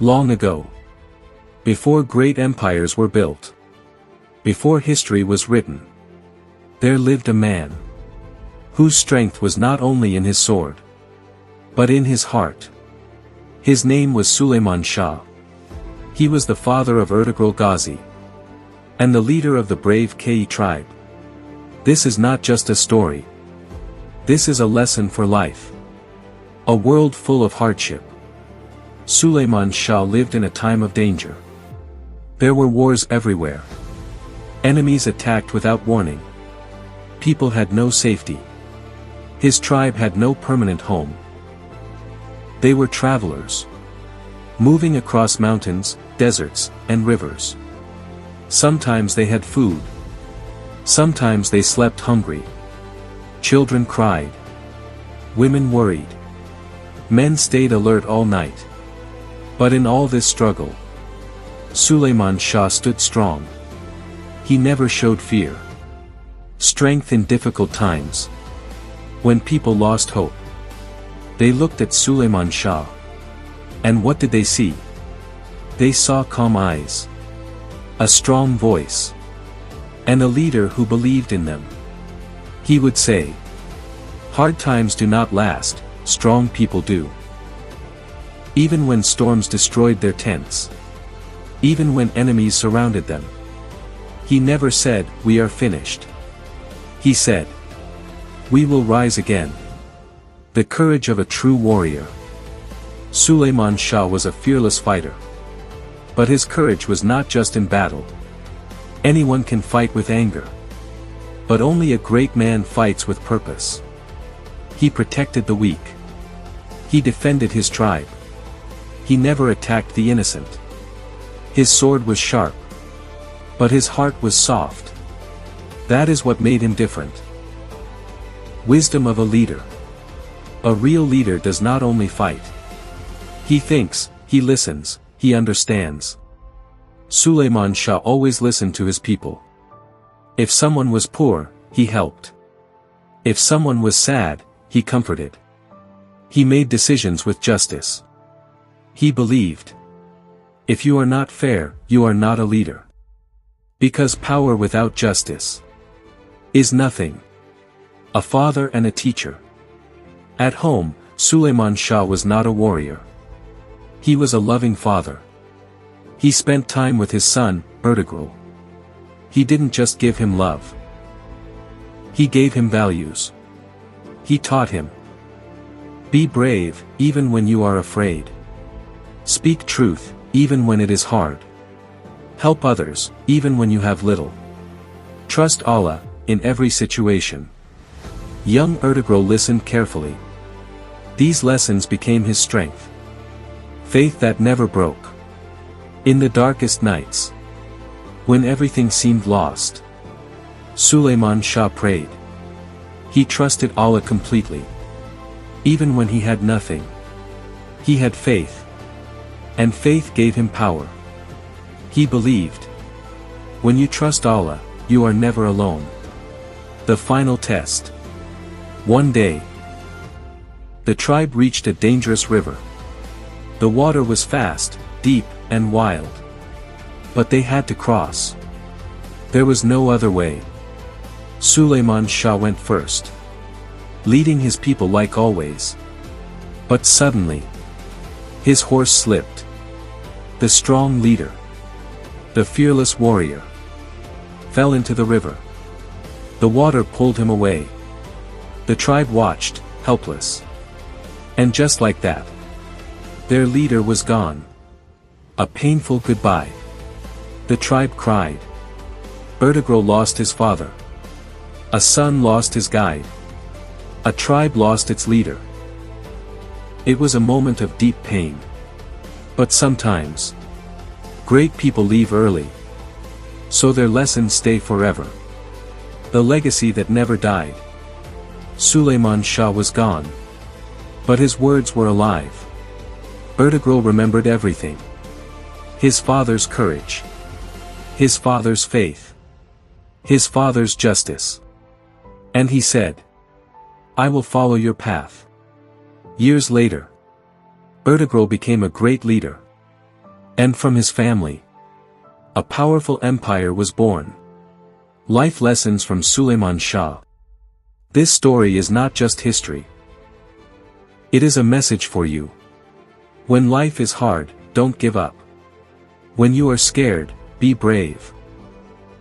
Long ago, before great empires were built, before history was written, there lived a man whose strength was not only in his sword, but in his heart. His name was Suleiman Shah. He was the father of Ertugrul Ghazi, and the leader of the brave Kayi tribe. This is not just a story. This is a lesson for life. A world full of hardship. Suleiman Shah lived in a time of danger. There were wars everywhere. Enemies attacked without warning. People had no safety. His tribe had no permanent home. They were travelers, moving across mountains, deserts, and rivers. Sometimes they had food. Sometimes they slept hungry. Children cried. Women worried. Men stayed alert all night. But in all this struggle, Suleiman Shah stood strong. He never showed fear. Strength in difficult times. When people lost hope, they looked at Suleiman Shah. And what did they see? They saw calm eyes, a strong voice, and a leader who believed in them. He would say, "Hard times do not last, strong people do." Even when storms destroyed their tents, even when enemies surrounded them, he never said, "We are finished." He said, "We will rise again." The courage of a true warrior. Suleiman Shah was a fearless fighter. But his courage was not just in battle. Anyone can fight with anger. But only a great man fights with purpose. He protected the weak. He defended his tribe. He never attacked the innocent. His sword was sharp, but his heart was soft. That is what made him different. Wisdom of a leader. A real leader does not only fight. He thinks, he listens, he understands. Suleiman Shah always listened to his people. If someone was poor, he helped. If someone was sad, he comforted. He made decisions with justice. He believed, if you are not fair, you are not a leader. Because power without justice is nothing. A father and a teacher. At home, Suleiman Shah was not a warrior. He was a loving father. He spent time with his son, Ertugrul. He didn't just give him love. He gave him values. He taught him. Be brave, even when you are afraid. Speak truth, even when it is hard. Help others, even when you have little. Trust Allah, in every situation. Young Ertugrul listened carefully. These lessons became his strength. Faith that never broke. In the darkest nights, when everything seemed lost, Suleiman Shah prayed. He trusted Allah completely. Even when he had nothing, he had faith. And faith gave him power. He believed. When you trust Allah, you are never alone. The final test. One day, the tribe reached a dangerous river. The water was fast, deep, and wild. But they had to cross. There was no other way. Suleiman Shah went first, leading his people like always. But suddenly, his horse slipped. The strong leader, the fearless warrior, fell into the river. The water pulled him away. The tribe watched, helpless. And just like that, their leader was gone. A painful goodbye. The tribe cried. Ertugrul lost his father. A son lost his guide. A tribe lost its leader. It was a moment of deep pain. But sometimes, great people leave early, so their lessons stay forever. The legacy that never died. Suleiman Shah was gone, but his words were alive. Ertugrul remembered everything. His father's courage. His father's faith. His father's justice. And he said, "I will follow your path." Years later, Ertugrul became a great leader. And from his family, a powerful empire was born. Life lessons from Suleiman Shah. This story is not just history. It is a message for you. When life is hard, don't give up. When you are scared, be brave.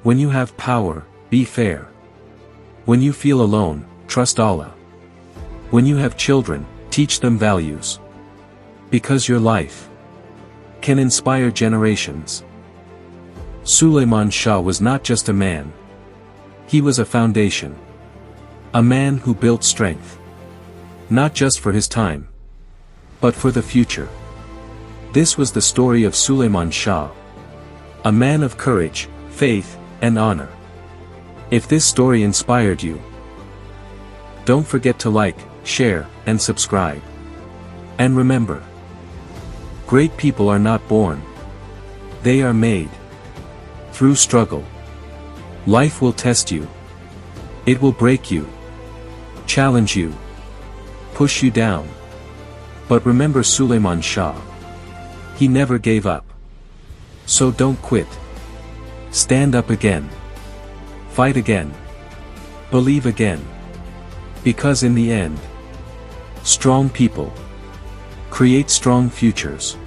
When you have power, be fair. When you feel alone, trust Allah. When you have children, teach them values. Because your life can inspire generations. Suleiman Shah was not just a man. He was a foundation. A man who built strength. Not just for his time, but for the future. This was the story of Suleiman Shah. A man of courage, faith, and honor. If this story inspired you, don't forget to like, share, and subscribe. And remember, great people are not born. They are made. Through struggle. Life will test you. It will break you. Challenge you. Push you down. But remember Suleiman Shah. He never gave up. So don't quit. Stand up again. Fight again. Believe again. Because in the end, strong people create strong futures.